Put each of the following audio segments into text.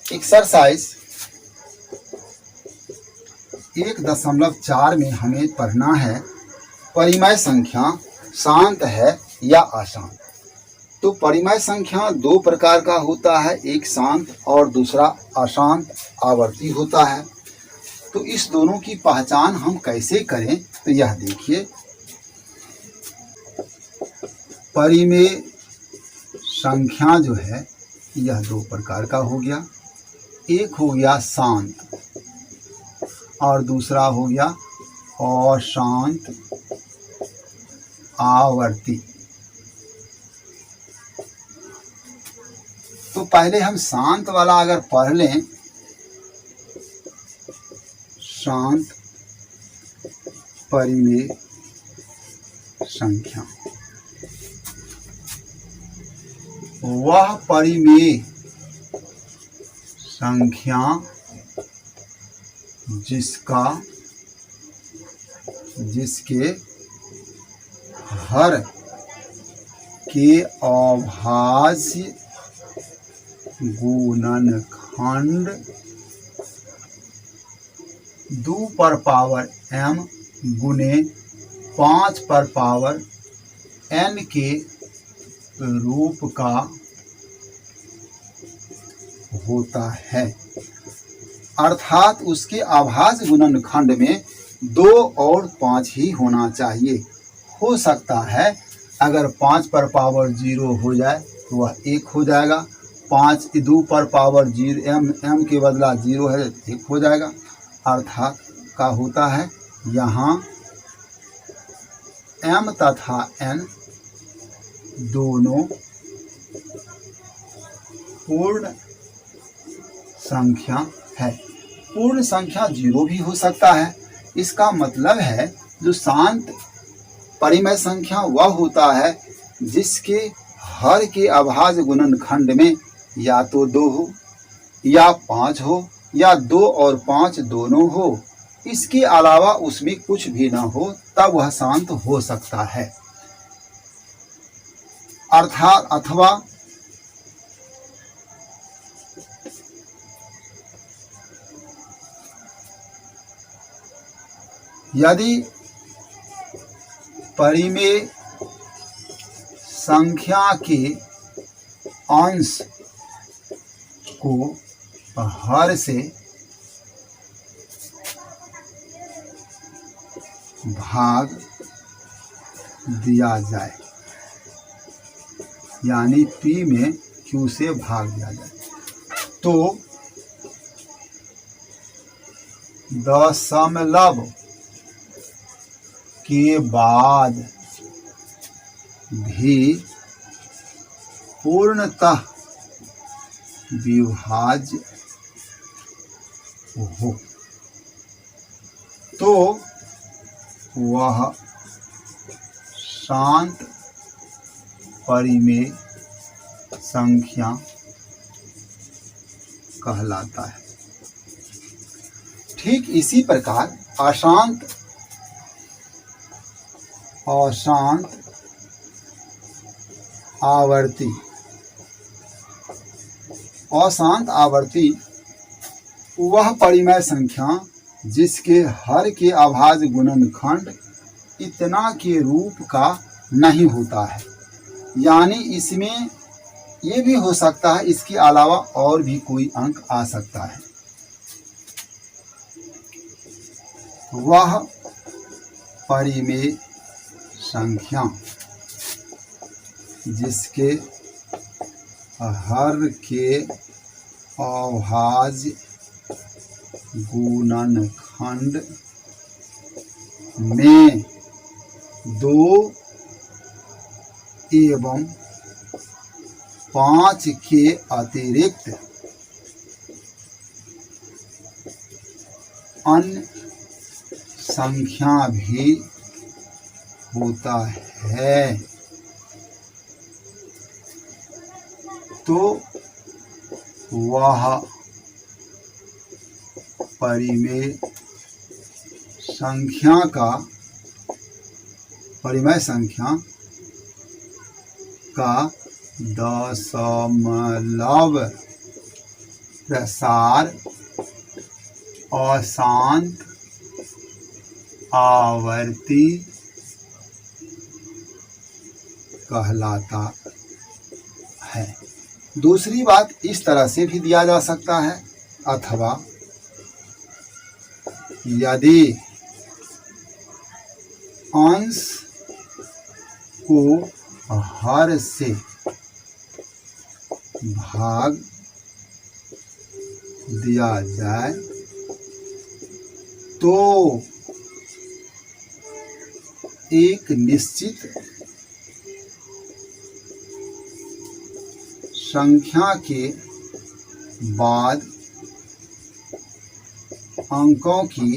Exercise 1.4 में हमें पढ़ना है परिमेय संख्या शांत है या अशांत। तो परिमेय संख्या दो प्रकार का होता है, एक शांत और दूसरा अशांत आवर्ती होता है। तो इस दोनों की पहचान हम कैसे करें, तो यह देखिए। परिमेय संख्या जो है यह दो प्रकार का हो गया, एक हो गया शांत और दूसरा हो गया अशांत आवर्ती। तो पहले हम शांत वाला अगर पढ़ लें, शांत परिमेय संख्या वह परिमेय संख्या जिसके हर के अभाज्य गुणनखंड 2 पर पावर m गुने 5 पर पावर n के रूप का होता है। अर्थात उसके अभाज्य गुणनखंड में 2 और 5 ही होना चाहिए। हो सकता है अगर 5 पर पावर 0 हो जाए तो वह 1 हो जाएगा, 2 पर पावर 0 m के बदला 0 है 1 हो जाएगा। अर्थात का होता है यहाँ m तथा n दोनों पूर्ण संख्या है। पूर्ण संख्या 0 भी हो सकता है। इसका मतलब है जो शांत परिमेय संख्या वह होता है जिसके हर के अभाज्य गुणनखंड में या तो 2 हो या 5 हो या 2 और 5 दोनों हो। इसके अलावा उसमें कुछ भी ना हो तब वह शांत हो सकता है। अर्थात अथवा यदि परिमेय संख्या के अंश को हर से भाग दिया जाए, यानी p में q से भाग दिया जाए, तो दशमलव के बाद भी पूर्णतः विभाज्य हो तो वह शांत परिमेय संख्या कहलाता है। ठीक इसी प्रकार अशांत आवर्ती वह परिमेय संख्या जिसके हर के अभाज्य गुणनखंड इतना के रूप का नहीं होता है। यानी इसमें ये भी हो सकता है इसके अलावा और भी कोई अंक आ सकता है। वह परिमेय संख्या जिसके हर के अभाज्य गुणनखंड में 2 एवं 5 के अतिरिक्त अन्य संख्या भी होता है, तो वह परिमेय संख्या का दशमलव प्रसार अशांत आवर्ती कहलाता है। दूसरी बात इस तरह से भी दिया जा सकता है, अथवा यदि अंश को हर से भाग दिया जाए तो एक निश्चित संख्या के बाद अंकों की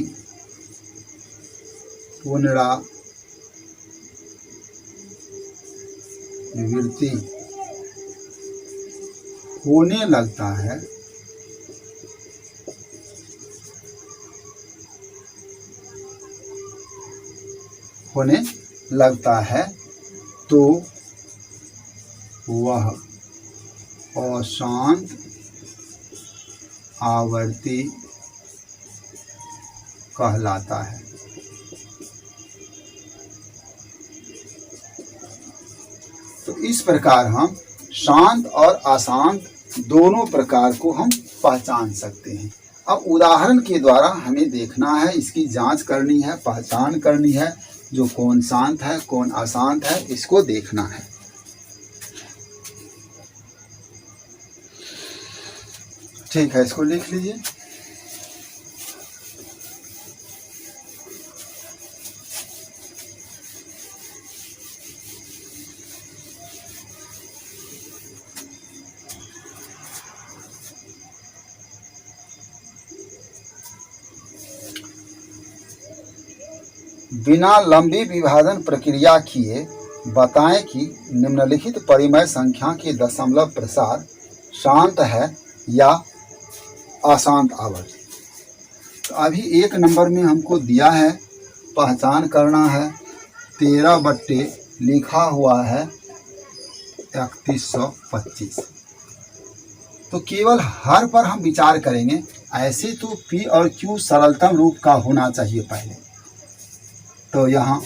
पुनरावृत्ति होने लगता है तो वह अशांत आवर्ती कहलाता है। तो इस प्रकार हम शांत और अशांत दोनों प्रकार को हम पहचान सकते हैं। अब उदाहरण के द्वारा हमें देखना है, इसकी जांच करनी है, पहचान करनी है, जो कौन शांत है कौन अशांत है इसको देखना है। ठीक है, इसको लिख लीजिए। बिना लंबी विभाजन प्रक्रिया किए बताएं कि निम्नलिखित परिमेय संख्या के दशमलव प्रसार शांत है या अशांत आवर्ती। तो अभी एक नंबर में हमको दिया है, पहचान करना है। 13 बट्टे लिखा हुआ है 3125। तो केवल हर पर हम विचार करेंगे। ऐसे तो P और Q सरलतम रूप का होना चाहिए पहले। तो यहाँ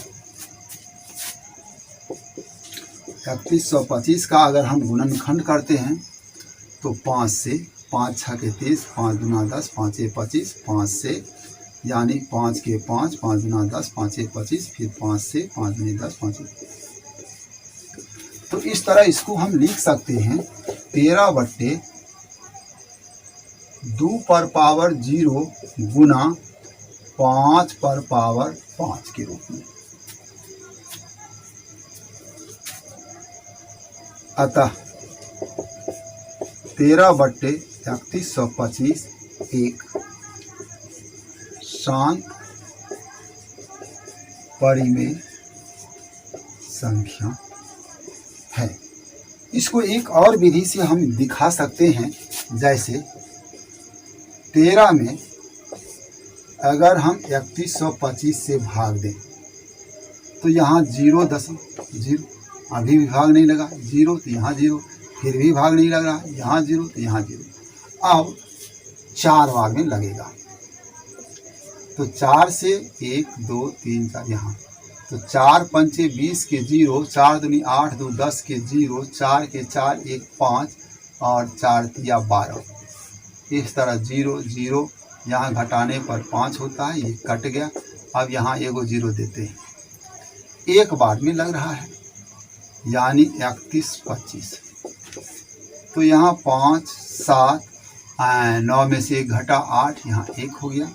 3125 का अगर हम गुणनखंड करते हैं तो 5 से, 5 छः के 30, 5 दूना 10, 5 एक 25, 5 से यानी 5 के 5, 5 दूना 10, 5 एक 25, फिर 5 से 5 दूनी 10, 5 एक। तो इस तरह इसको हम लिख सकते हैं 13 बट्टे 2 पर पावर 0 गुना 5 पर पावर 5 के रूप में। अतः 13 बट्टे 3125 एक शांत परिमेय संख्या है। इसको एक और विधि से हम दिखा सकते हैं। जैसे 13 में अगर हम 3125 से भाग दें तो यहाँ 0.0 अभी भी भाग नहीं लगा, 0 तो यहाँ 0, फिर भी भाग नहीं लग रहा, यहाँ 0 तो यहाँ 0। अब 4 बार में लगेगा। तो 4 से 1 2 3 4 यहाँ, तो 4 पंचे 20 के 0, 4 दूनी 8 2 10 के 0, 4 के 4 1 5 और 4 तिया 12। इस तरह 0 0 यहाँ घटाने पर 5 होता है, ये कट गया। अब यहाँ एगो 0 देते हैं, एक बार में लग रहा है यानी 3125। तो यहाँ 5 7 9 में से 1 घटा 8, यहाँ 1 हो गया।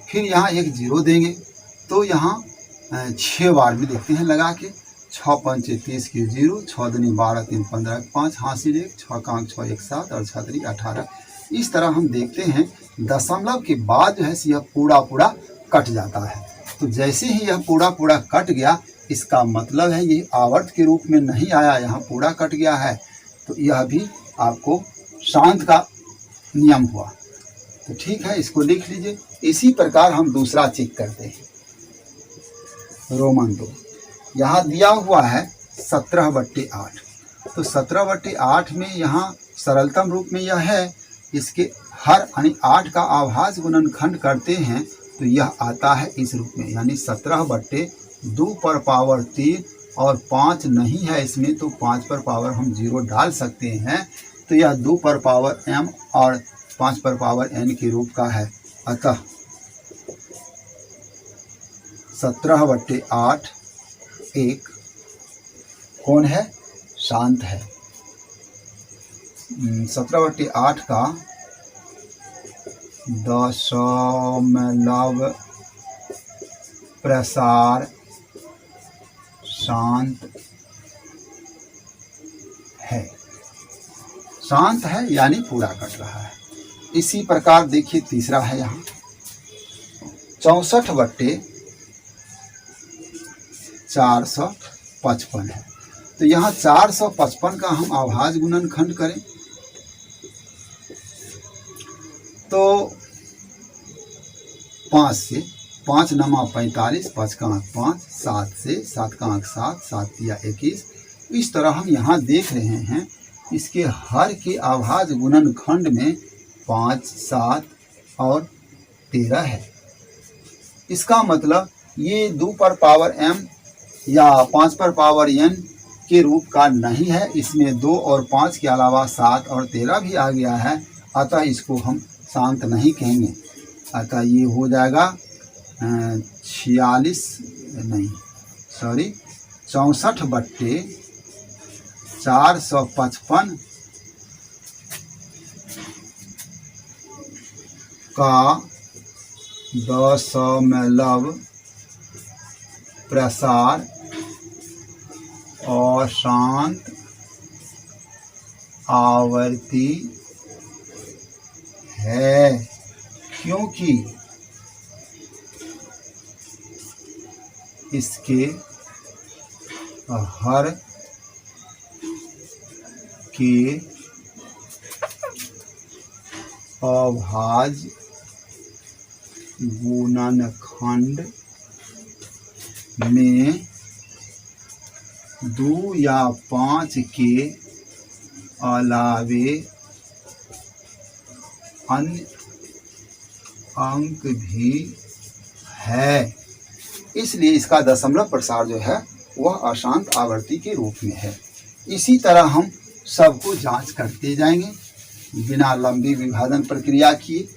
फिर यहाँ एक 0 देंगे तो यहाँ 6 बार में देखते हैं लगा के। 6 पंचे 30 के 0, 6 दूनी 12 3 15 5 हासिल 1, 6 कांक 6 1 7 और 6 3 18। इस तरह हम देखते हैं दशमलव के बाद जो है यह पूरा पूरा कट जाता है। तो जैसे ही यह पूरा पूरा कट गया, इसका मतलब है ये आवर्त के रूप में नहीं आया, यहाँ पूरा कट गया है। तो यह भी आपको शांत का नियम हुआ। तो ठीक है, इसको लिख लीजिए। इसी प्रकार हम दूसरा चेक करते हैं। रोमन 2 यहाँ दिया हुआ है 17/8। तो 17/8 में यहाँ सरलतम रूप में यह है, इसके हर यानी 8 का आभाज्य गुणनखंड करते हैं तो यह आता है इस रूप में, यानी 17/2 और 5 नहीं है इसमें, तो 5 पर पावर हम 0 डाल सकते हैं, तो यह 2m और 5n के रूप का है। अतः 17/8 एक कौन है? शांत है। 17/8 का दशमलव प्रसार शांत है। शांत है यानी पूरा कट रहा है। इसी प्रकार देखिए तीसरा है यहाँ 64/455 है। तो यहाँ 455 का हम अभाज्य गुणनखंड करें तो 5 से 5 नमा 45, 5 का अंक 5, 7 से 7 का अंक 7, 7 या 21। इस तरह हम यहाँ देख रहे हैं इसके हर के अभाज्य गुणनखंड में 5, 7 और 13 है। इसका मतलब ये 2 पर पावर m या 5 पर पावर n के रूप का नहीं है, इसमें 2 और 5 के अलावा 7 और 13 भी आ गया है, अतः इसको हम शांत नहीं कहेंगे। अतः ये हो जाएगा 64/455 का दशमलव प्रसार अशांत आवर्ती है, क्योंकि इसके हर के अभाज्य गुणनखंड में 2 या 5 के अलावे अन्य अंक भी है, इसलिए इसका दशमलव प्रसार जो है वह अशांत आवर्ती के रूप में है। इसी तरह हम सबको जांच करते जाएंगे बिना लंबी विभाजन प्रक्रिया किए।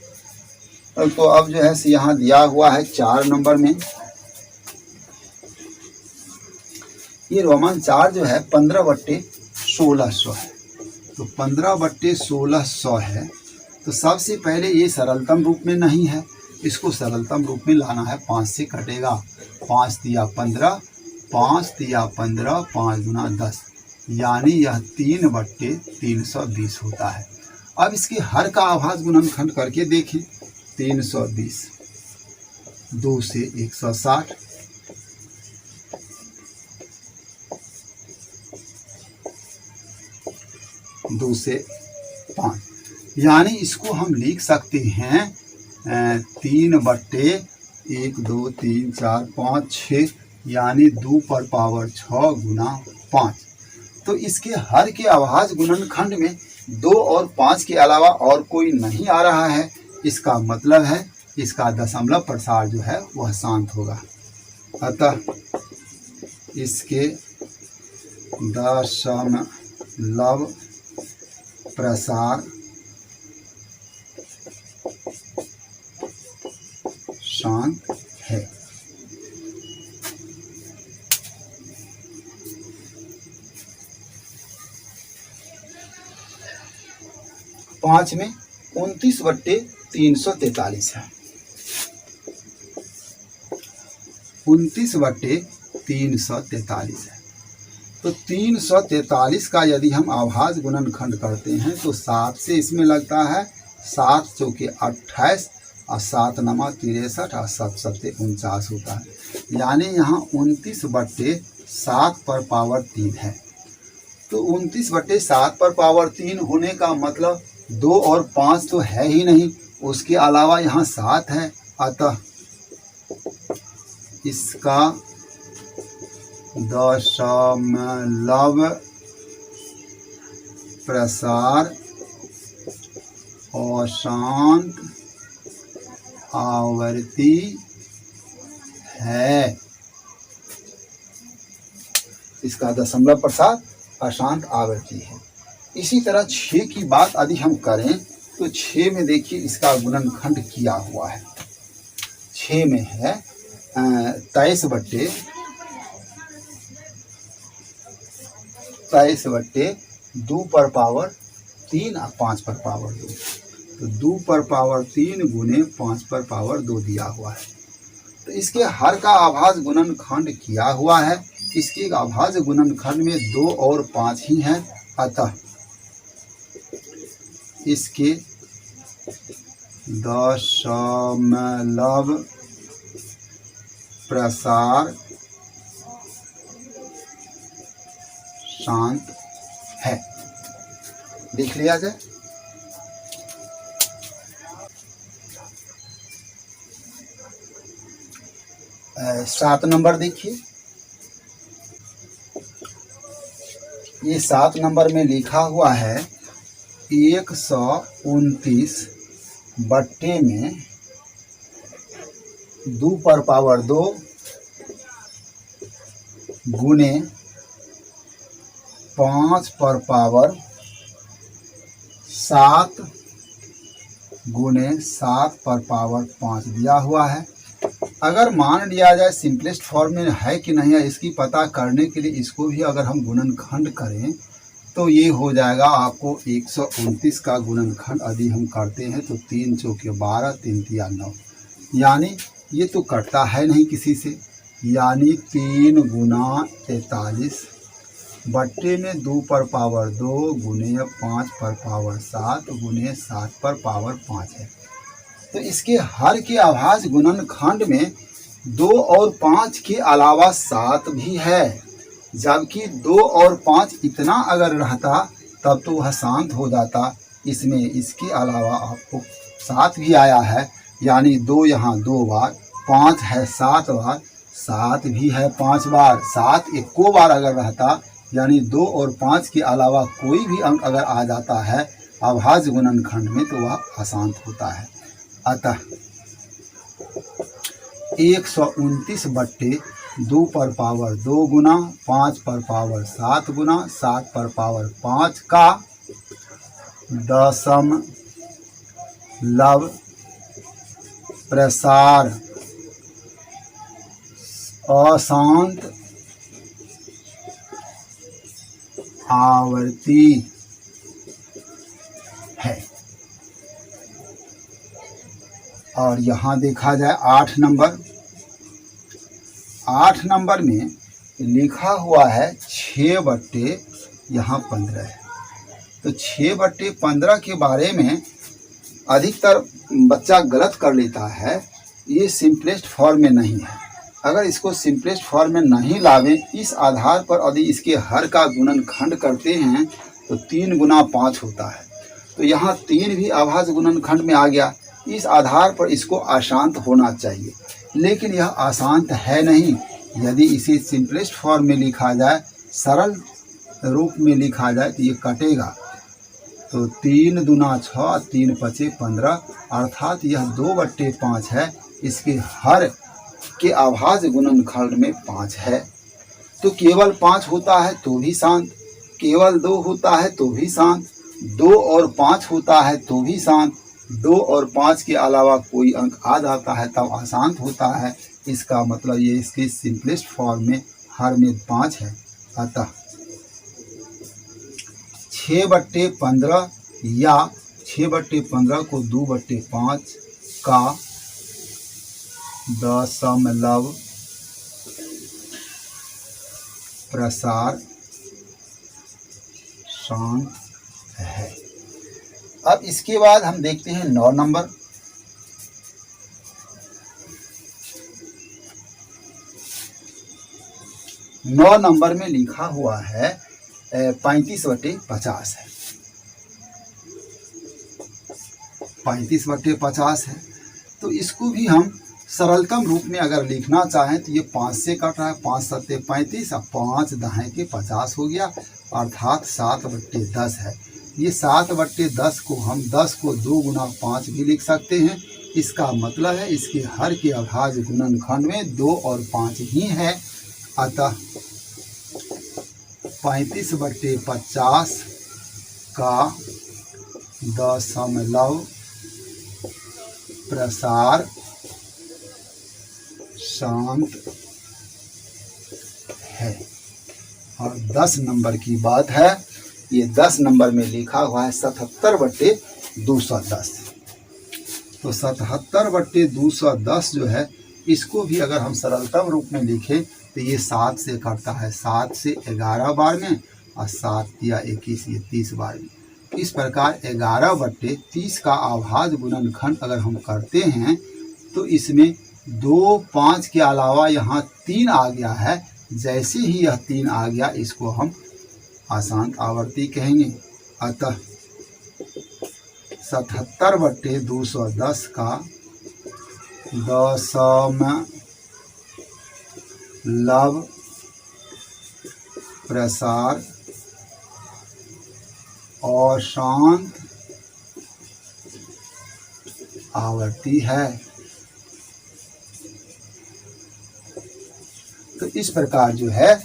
तो अब जो है यहाँ दिया हुआ है 4 नंबर में ये रोमन 4 जो है 15/1600 है। तो 15/1600 है, तो सबसे पहले ये सरलतम रूप में नहीं है, इसको सरलतम रूप में लाना है। 5 से कटेगा, 5 तिया 15, 5 तिया 15, 5 गुना 10, यानी यह 3/320 होता है। अब इसके हर का आभाज्य गुणनखंड करके देखें। 320, 2 से 160, 2 से 5, यानी इसको हम लिख सकते हैं 3/1 2 3 4 5 6, यानी 2 पर पावर 6 गुना 5। तो इसके हर के अभाज्य गुणनखंड में 2 और 5 के अलावा और कोई नहीं आ रहा है, इसका मतलब है इसका दशमलव प्रसार जो है वह शांत होगा। अतः इसके दशमलव प्रसार शांत है। पांच में 29/343 है। 29/343 है। तो 343 का यदि हम अभाज्य गुणनखंड करते हैं तो 7 से इसमें लगता है, 7 चौके 28 और 7 नमा 63 और 7 सत्ते 49 होता है, यानी यहाँ 29/7 पर पावर 3 है। तो 29/7 पर पावर 3 होने का मतलब 2 और 5 तो है ही नहीं, उसके अलावा यहाँ 7 है, अतः इसका दशमलव प्रसार अशांत आवर्ती है। इसका दशमलव प्रसार अशांत आवर्ती है। इसी तरह 6 की बात यदि हम करें तो 6 में देखिए इसका गुणनखंड किया हुआ है। 6 में है 23 बट्टे 2 पर पावर 3 और 5 पर पावर 2। तो 2 पर पावर 3 गुने 5 पर पावर 2 दिया हुआ है। तो इसके हर का आभाज्य गुणनखंड किया हुआ है। इसके आभाज्य गुणनखंड में 2 और 5 ही है, अतः इसके दशमलव प्रसार शांत है। देख लिया जाए। 7 नंबर देखिए। ये 7 नंबर में लिखा हुआ है 129 बट्टे में 2 पर पावर 2 गुने 5 पर पावर 7 गुने 7 पर पावर 5 दिया हुआ है। अगर मान लिया जाए सिंपलेस्ट फॉर्म में है कि नहीं है इसकी पता करने के लिए इसको भी अगर हम गुणनखंड करें तो ये हो जाएगा आपको 129 का गुणनखंड यदि हम करते हैं तो 3 चौके 12, 3 तिया 9, यानी ये तो कटता है नहीं किसी से, यानी 3 गुना 43 बट्टे में 2 पर पावर 2 गुने 5 पर पावर 7 गुने 7 पर पावर 5 है। तो इसके हर के आभाज्य गुणनखंड में 2 और 5 के अलावा 7 भी है, जबकि 2 और 5 इतना अगर रहता तब तो वह शांत हो जाता। इसमें इसके अलावा आपको 7 भी आया है, यानी 2 यहाँ 2 बार, 5 है 7 बार, 7 भी है 5 बार, 7 एको बार अगर रहता, यानी 2 और 5 के अलावा कोई भी अंक अगर आ जाता है अभाज्य गुणनखंड में तो वह अशांत होता है। अतः 129 बट्टे 2 पर पावर 2 गुना 5 पर पावर 7 गुना 7 पर पावर 5 का दशमलव प्रसार अशांत आवर्ती है। और यहाँ देखा जाए 8 नंबर। 8 नंबर में लिखा हुआ है 6 बट्टे यहाँ 15 है। तो 6 बट्टे 15 के बारे में अधिकतर बच्चा गलत कर लेता है, ये सिंपलेस्ट फॉर्म में नहीं है। अगर इसको सिंपलेस्ट फॉर्म में नहीं लावें, इस आधार पर यदि इसके हर का गुणनखंड करते हैं तो 3 गुना 5 होता है। तो यहाँ 3 भी अभाज्य गुणनखंड में आ गया। इस आधार पर इसको अशांत होना चाहिए, लेकिन यह अशांत है नहीं। यदि इसे सिंपलेस्ट फॉर्म में लिखा जाए, सरल रूप में लिखा जाए तो ये कटेगा। तो 3 दूना 6, 3 पचे 15, अर्थात यह 2 बट्टे 5 है। इसके हर के अभाज्य गुणनखंड में 5 है। तो केवल 5 होता है तो भी शांत, केवल 2 होता है तो भी शांत, 2 और 5 होता है तो भी शांत, 2 और 5 के अलावा कोई अंक आ जाता है तब अशांत होता है। इसका मतलब ये इसके सिंपलेस्ट फॉर्म में हर में 5 है। अतः 6 बट्टे 15 या 6 बट्टे 15 को 2 बट्टे 5 का दशमलव प्रसार शांत है। अब इसके बाद हम देखते हैं 9 नंबर। 9 नंबर में लिखा हुआ है 35 बट्टे 50 है। 35 बट्टे 50 है। तो इसको भी हम सरलतम रूप में अगर लिखना चाहें तो ये 5 से कट रहा है, 5 सत्ते 35 और 5 दहें के 50 हो गया, अर्थात 7/10 है। ये 7/10 को हम 10 को 2 गुना 5 भी लिख सकते हैं। इसका मतलब है इसके हर के अभाज्य गुणनखंड में 2 और 5 ही है। अतः 35/50 का दशमलव प्रसार शांत है। और 10 नंबर की बात है, ये 10 नंबर में लिखा हुआ है 77/210। तो 77/210 जो है, इसको भी अगर हम सरलतम रूप में लिखें तो ये 7 से कटता है, 7 से 11 बार में, और 7 या 21 ये 30 बार में। इस प्रकार 11/30 का अभाज्य गुणनखंड अगर हम करते हैं तो इसमें 2, 5 के अलावा यहाँ 3 आ गया है। जैसे ही यह 3 आ गया, इसको हम अशांत आवर्ती कहेंगे। अतः 77/210 का दशमलव प्रसार अशांत आवर्ती है। तो इस प्रकार जो है,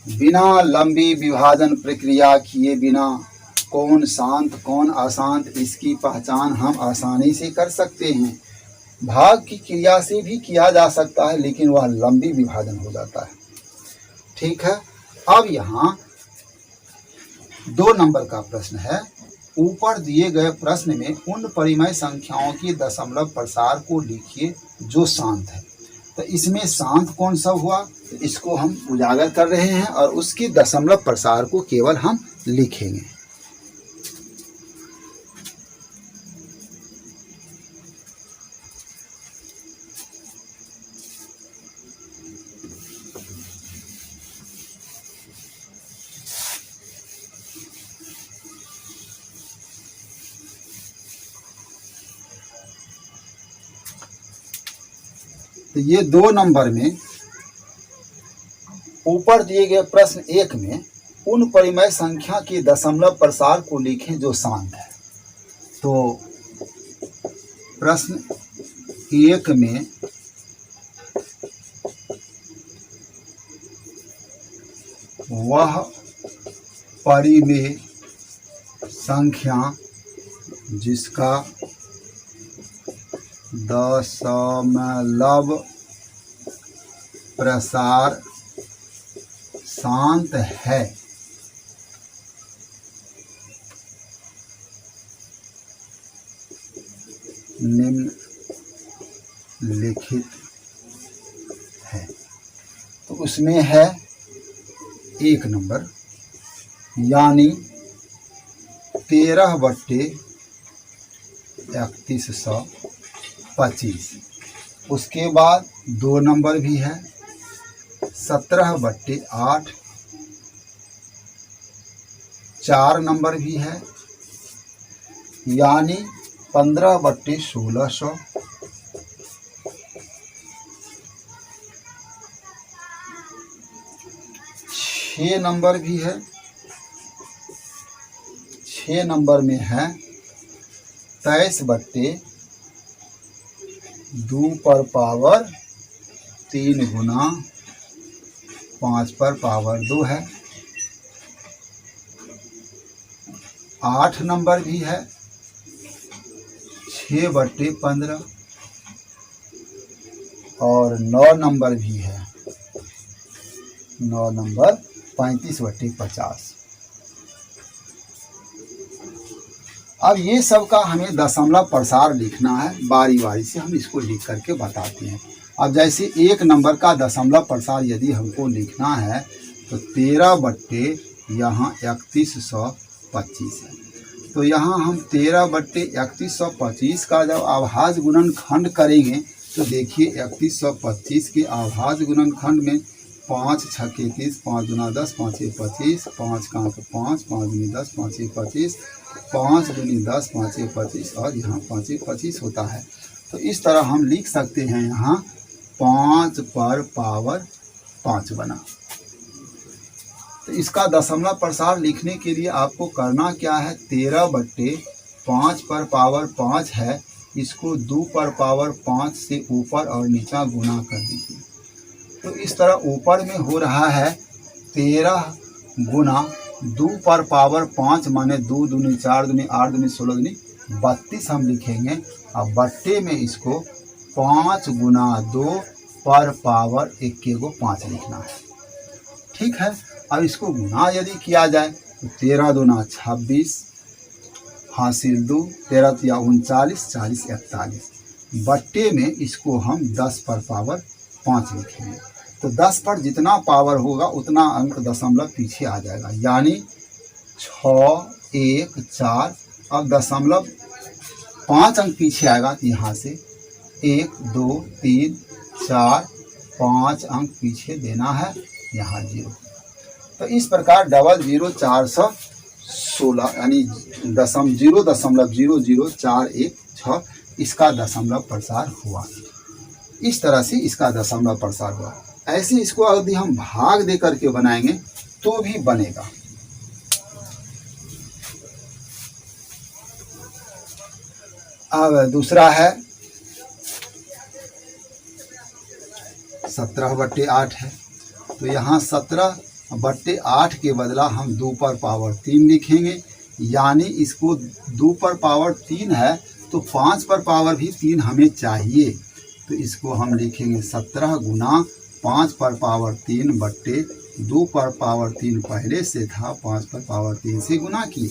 बिना लंबी विभाजन प्रक्रिया किए बिना कौन शांत कौन अशांत, इसकी पहचान हम आसानी से कर सकते हैं। भाग की क्रिया से भी किया जा सकता है, लेकिन वह लंबी विभाजन हो जाता है। ठीक है। अब यहाँ 2 नंबर का प्रश्न है। ऊपर दिए गए प्रश्न में उन परिमेय संख्याओं की दशमलव प्रसार को लिखिए जो शांत है। तो इसमें शांत कौन सा हुआ, तो इसको हम उजागर कर रहे हैं और उसकी दशमलव प्रसार को केवल हम लिखेंगे। तो ये 2 नंबर में ऊपर दिए गए प्रश्न 1 में उन परिमेय संख्या की दशमलव प्रसार को लिखें जो शांत है। तो प्रश्न 1 में वह परिमेय संख्या जिसका दशमलव प्रसार शांत है, निम्नलिखित है। तो उसमें है 1 नंबर, यानी 13/3125। उसके बाद 2 नंबर भी है, 17/8। 4 नंबर भी है, यानी 15/1600। 6 नंबर भी है, 6 नंबर में है 23/2 गुना 5/2 है। 8 नंबर भी है, 6/15। और 9 नंबर भी है, 9 नंबर 35/50। अब ये सब का हमें दशमलव प्रसार लिखना है। बारी बारी से हम इसको लिख करके बताते हैं। अब जैसे 1 नंबर का दशमलव प्रसार यदि हमको लिखना है तो 13/3125 है। तो यहाँ हम 13/3125 का जब अभाज्य गुणनखंड करेंगे तो देखिए 3125 के अभाज्य गुणनखंड में 5 छक्के 30, 5 दूना 10, 5 एक 25, 5 का 5, 5 दूनी 10, 5 एक 25, 5 दूनी 10, 5 एक 25 और यहाँ 5 एक 25 होता है। तो इस तरह हम लिख सकते हैं यहाँ 5 पर पावर 5 बना। तो इसका दशमलव प्रसार लिखने के लिए आपको करना क्या है, 13/5 पर पावर 5 है, इसको 2 पर पावर 5 से ऊपर और नीचा गुना कर दीजिए। तो इस तरह ऊपर में हो रहा है 13 गुना 2 पर पावर 5 माने 2 दूनी 4 दूनी 8 दूनी 16 दूनी 32 हम लिखेंगे। अब बट्टे में इसको 5 गुना 2 पर पावर 1 के गो 5 लिखना है। ठीक है। अब इसको गुना यदि किया जाए तो 13 दूना 26 हासिल 2, 13 या 39, 40 41। बट्टे में इसको हम 10 पर पावर 5 लिखेंगे। तो 10 पर जितना पावर होगा उतना अंक दशमलव पीछे आ जाएगा, यानी 6 1 4। अब दशमलव 5 अंक पीछे आएगा तो यहाँ से 1 2 3 4 5 अंक पीछे देना है, यहाँ 0। तो इस प्रकार 00416 यानी 0.00416 इसका दशमलव प्रसार हुआ। इस तरह से इसका दशमलव प्रसार हुआ। ऐसे इसको यदि हम भाग दे करके बनाएंगे तो भी बनेगा। अब दूसरा है 17/8 है। तो यहाँ 17/8 के बदला हम 2 पर पावर 3 लिखेंगे, यानी इसको 2 पर पावर 3 है तो 5 पर पावर भी 3 हमें चाहिए। तो इसको हम लिखेंगे 17 गुना 5 पर पावर 3 बट्टे 2 पर पावर 3 पहले से था, 5 पर पावर 3 से गुना किए।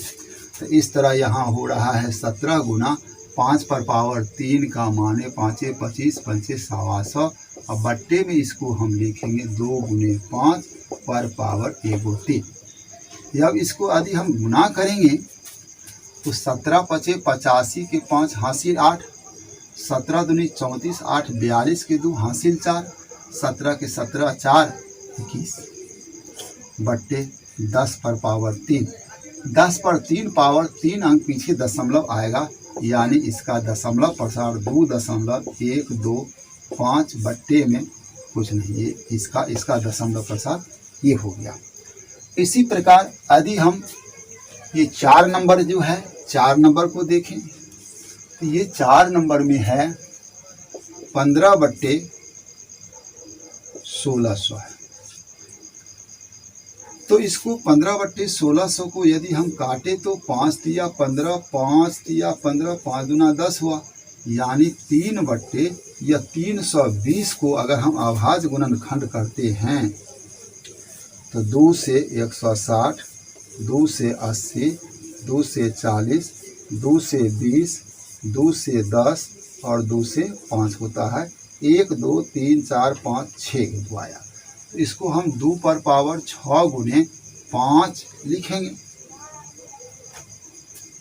तो इस तरह यहाँ हो रहा है 17 गुना 5 पर पावर 3 का माने 5 25 5 125। अब बट्टे में इसको हम लिखेंगे 2 गुने 5 पर पावर 1 3। जब इसको यदि हम गुना करेंगे तो 17 5 85 के 5 हासिल 8, 17 दूनी 34 8 42 के 2 हासिल 4, 17 के 17 4 21 बट्टे 10 पर पावर 3। 10 पर 3 पावर 3 अंक पीछे दशमलव आएगा, यानी इसका दशमलव प्रसार 2.125 बट्टे में कुछ नहीं, ये इसका दशमलव प्रसार ये हो गया। इसी प्रकार यदि हम ये 4 नंबर जो है 4 नंबर को देखें तो ये 4 नंबर में है 15/1600 है। तो इसको 15/1600 को यदि हम काटे तो 5 तिया 15 5 तिया 15 5 दूना 10 हुआ, यानी 3/320 को अगर हम अभाज्य गुणनखंड करते हैं तो 2 से 160, 2 से 80, 2 से 40, 2 से 20, 2 से 10 और 2 से 5 होता है। 1 2 3 4 5 6 आया। तो इसको हम 2 पर पावर 6 गुने 5 लिखेंगे।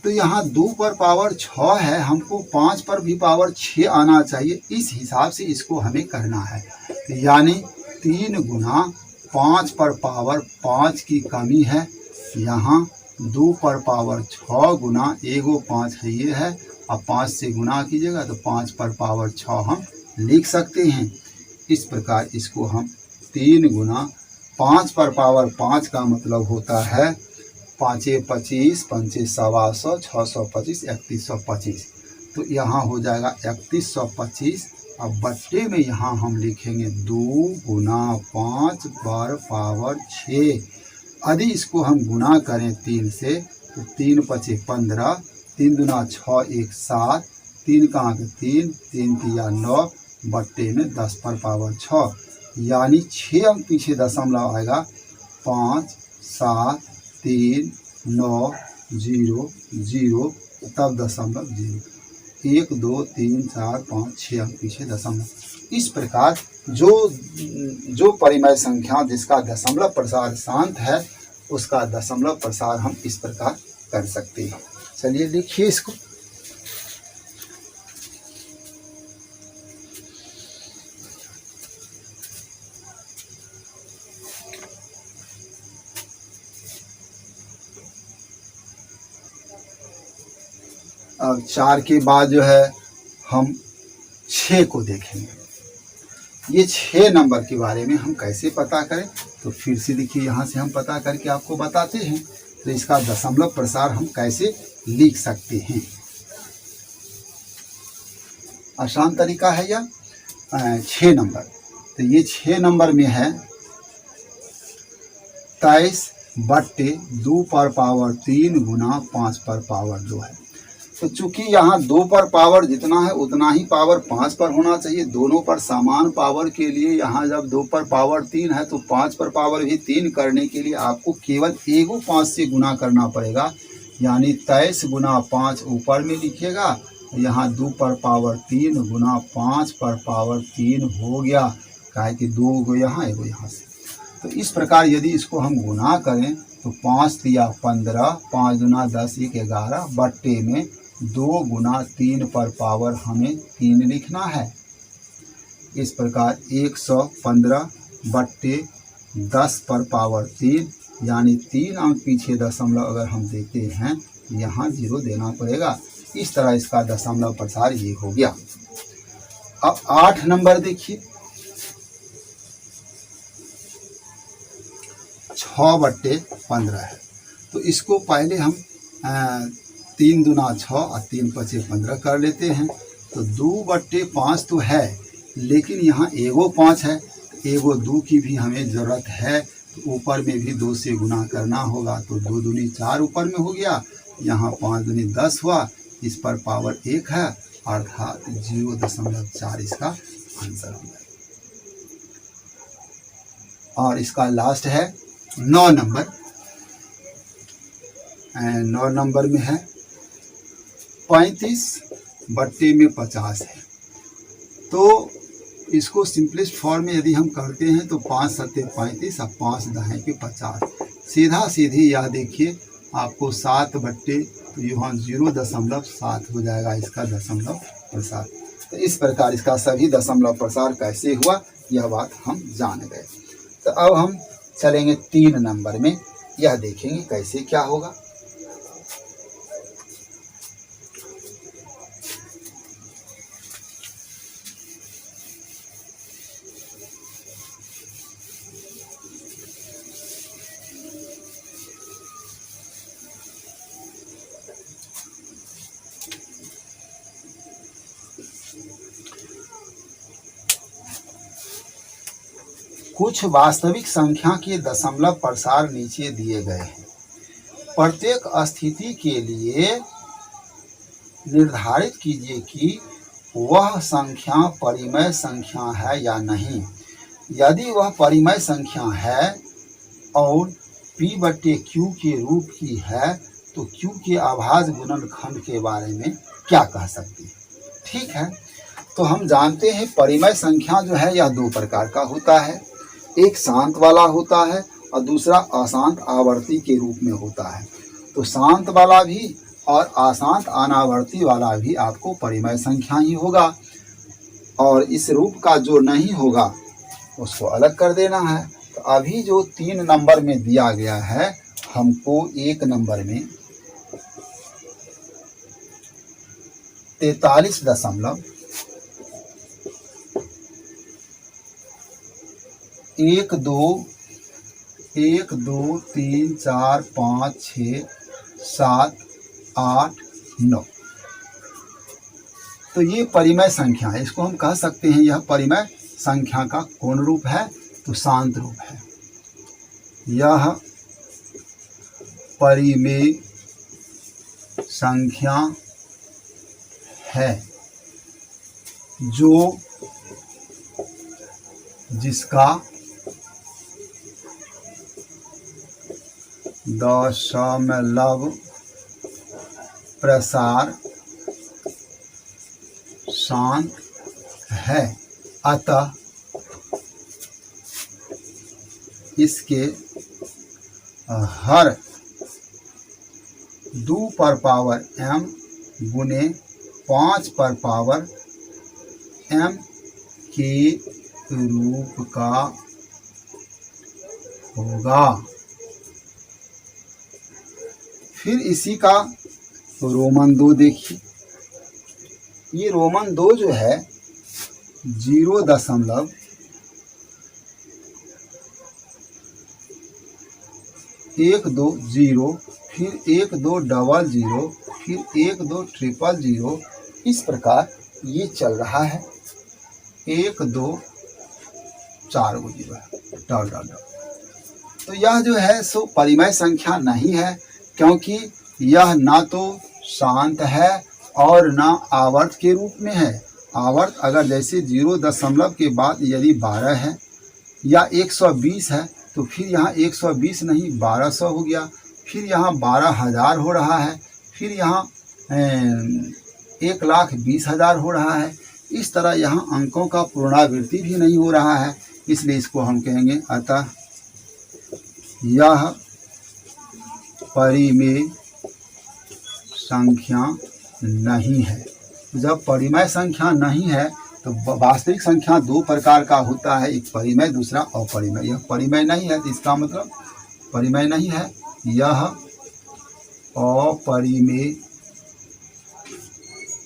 तो यहाँ 2 पर पावर 6 है, हमको 5 पर भी पावर 6 आना चाहिए। इस हिसाब से इसको हमें करना है, यानी 3 गुना 5 पर पावर 5 की कमी है। यहाँ 2 पर पावर 6 गुना 1 5 है, ये है। अब 5 से गुना कीजिएगा तो 5 पर पावर 6 हम लिख सकते हैं। इस प्रकार इसको हम 3 गुना 5 पर पावर 5 का मतलब होता है 5 25 5 125 625 3125। तो यहाँ हो जाएगा 3125। अब बट्टे में यहाँ हम लिखेंगे 2 गुना 5 पर पावर 6। यदि इसको हम गुना करें 3 से तो 3 5 15, 3 दूना 6 1 7, 3 का अंक 3, 3 तिया 9 बट्टे में 10 पर पावर 6, यानी 6 अंक पीछे दशमलव आएगा। 5 7 3 9 0 0 तब दशमलव 0, 1 2 3 4 5 6 अंक पीछे दशमलव। इस प्रकार जो परिमेय संख्या जिसका दशमलव प्रसार शांत है उसका दशमलव प्रसार हम इस प्रकार कर सकते हैं। चलिए लिखिए इसको। अब 4 के बाद जो है हम 6 को देखेंगे। ये 6 नंबर के बारे में हम कैसे पता करें, तो फिर से देखिए यहाँ से हम पता करके आपको बताते हैं। तो इसका दशमलव प्रसार हम कैसे लिख सकते हैं, आसान तरीका है यह। 6 नंबर, तो ये 6 नंबर में है 23/2 पर पावर 3 गुना 5 पर पावर 2 है। तो चूंकि यहाँ 2 पर पावर जितना है उतना ही पावर 5 पर होना चाहिए। दोनों पर समान पावर के लिए यहाँ जब 2 पर पावर 3 है तो 5 पर पावर भी 3 करने के लिए आपको केवल एगो 5 से गुना करना पड़ेगा। यानी 23 गुना 5 ऊपर में लिखिएगा, यहाँ 2 पर पावर 3 गुना 5 पर पावर 3 हो गया, काहे कि 2 गो यहाँ एगो यहाँ से। तो इस प्रकार यदि इसको हम गुना करें तो 5 तिया 15, 5 दूना 10, 1 11 बट्टे में 2 गुना 3 पर पावर हमें 3 लिखना है। इस प्रकार 115 बट्टे 10 पर पावर 3, यानी 3 अंक पीछे दशमलव अगर हम देते हैं यहाँ 0 देना पड़ेगा। इस तरह इसका दशमलव प्रसार ये हो गया। अब 8 नंबर देखिए, 6/15 है। तो इसको पहले हम 3 दूना 6 और 3 पचे 15 कर लेते हैं। तो 2/5 तो है, लेकिन यहाँ एगो 5 है, एगो 2 की भी हमें ज़रूरत है। तो ऊपर में भी 2 से गुना करना होगा, तो 2 दूनी 4 ऊपर में हो गया, यहाँ 5 दूनी 10 हुआ, इस पर पावर 1 है, अर्थात 0.4 इसका आंसर हो गया। और इसका लास्ट है 9 नंबर। 9 नंबर में है 35/50 है। तो इसको सिंपलेस्ट फॉर्म में यदि हम करते हैं तो 5 सत्ते 35 और 5 दहें के 50, सीधा सीधी यह देखिए आपको 7/, तो यहाँ 0.7 हो जाएगा इसका दशमलव प्रसार। तो इस प्रकार इसका सभी दशमलव प्रसार कैसे हुआ यह बात हम जान गए। तो अब हम चलेंगे 3 नंबर में, यह देखेंगे कैसे क्या होगा। कुछ वास्तविक संख्या के दशमलव प्रसार नीचे दिए गए हैं। प्रत्येक स्थिति के लिए निर्धारित कीजिए कि वह संख्या परिमेय संख्या है या नहीं। यदि वह परिमेय संख्या है और P/Q के रूप की है तो Q के अभाज्य गुणनखंड के बारे में क्या कह सकते हैं। ठीक है, तो हम जानते हैं परिमेय संख्या जो है यह 2 प्रकार का होता है। एक शांत वाला होता है और दूसरा अशांत आवर्ती के रूप में होता है। तो शांत वाला भी और अशांत अनावर्ती वाला भी आपको परिमेय संख्या ही होगा, और इस रूप का जो नहीं होगा उसको अलग कर देना है। तो अभी जो 3 नंबर में दिया गया है, हमको 1 नंबर में 43.1 2 1 2 3 4 5 6 7 8 9, तो ये परिमेय संख्या है। इसको हम कह सकते हैं यह परिमेय संख्या का कौन रूप है, तो शांत रूप है। यह परिमेय संख्या है जो जिसका दशमलव प्रसार शांत है, अतः इसके हर 2 पर पावर m गुने 5 पर पावर m के रूप का होगा। फिर इसी का रोमन 2 देखिए। ये रोमन 2 जो है 0.1 2 0, फिर 1 2 डबल 0, फिर 1 2 ट्रिपल 0, इस प्रकार ये चल रहा है। 1 2 4 गो 0 है, डॉट डॉट डॉट। तो यह जो है सो परिमेय संख्या नहीं है, क्योंकि यह ना तो शांत है और ना आवर्त के रूप में है। आवर्त अगर जैसे 0 के बाद यदि 12 है या 120 है तो फिर यहाँ 120 नहीं 1200 हो गया, फिर यहाँ 12,000 हो रहा है, फिर यहाँ 1,20,000 हो रहा है। इस तरह यहाँ अंकों का पुनरावृत्ति भी नहीं हो रहा है, इसलिए इसको हम कहेंगे अतः यह परिमेय संख्या नहीं है। जब परिमेय संख्या नहीं है तो वास्तविक संख्या दो प्रकार का होता है, एक परिमेय दूसरा अपरिमेय। यह परिमेय नहीं है तो इसका मतलब परिमेय नहीं है, यह अपरिमेय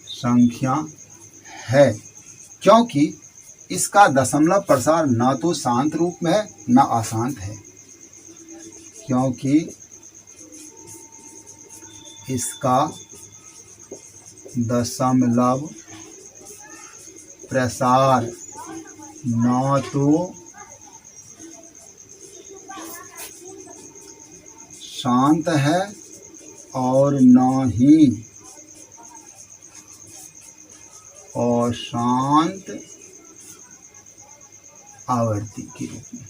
संख्या है, क्योंकि इसका दशमलव प्रसार न तो शांत रूप में है न अशांत है। क्योंकि इसका दशमलव प्रसार न तो शांत है और न ही अशांत आवर्ती के रूप में।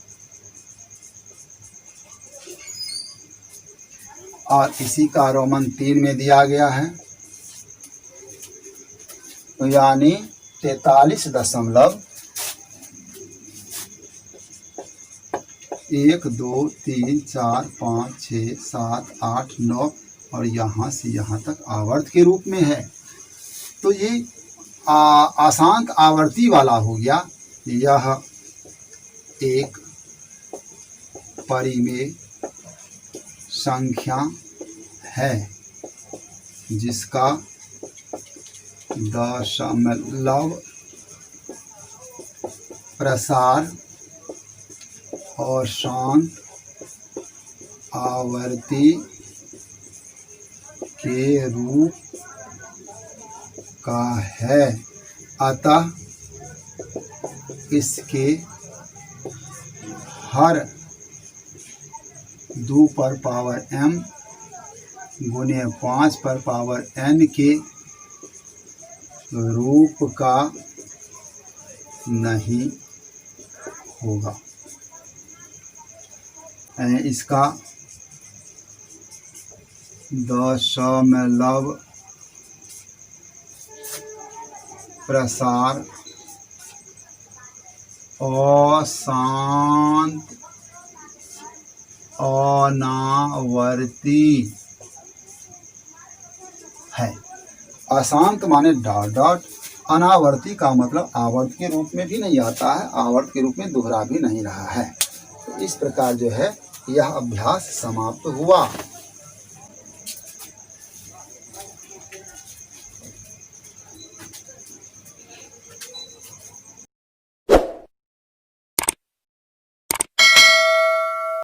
और इसी का रोमन 3 में दिया गया है, यानी 43.1 2 3 4 5 6 7 8 9 और यहाँ से यहाँ तक आवर्त के रूप में है। तो ये अशांत आवर्ती वाला हो गया। यह एक परिमेय संख्या है जिसका दशमलव प्रसार और शांत आवर्ती के रूप का है। अतः इसके हर 2 पर पावर m गुने 5 पर पावर n के रूप का नहीं होगा। इसका दशमलव प्रसार अशांत अनावर्ती है। अशांत माने डॉट डॉट, अनावर्ती का मतलब आवर्त के रूप में भी नहीं आता है, आवर्त के रूप में दोहरा भी नहीं रहा है। तो इस प्रकार जो है यह अभ्यास समाप्त हुआ।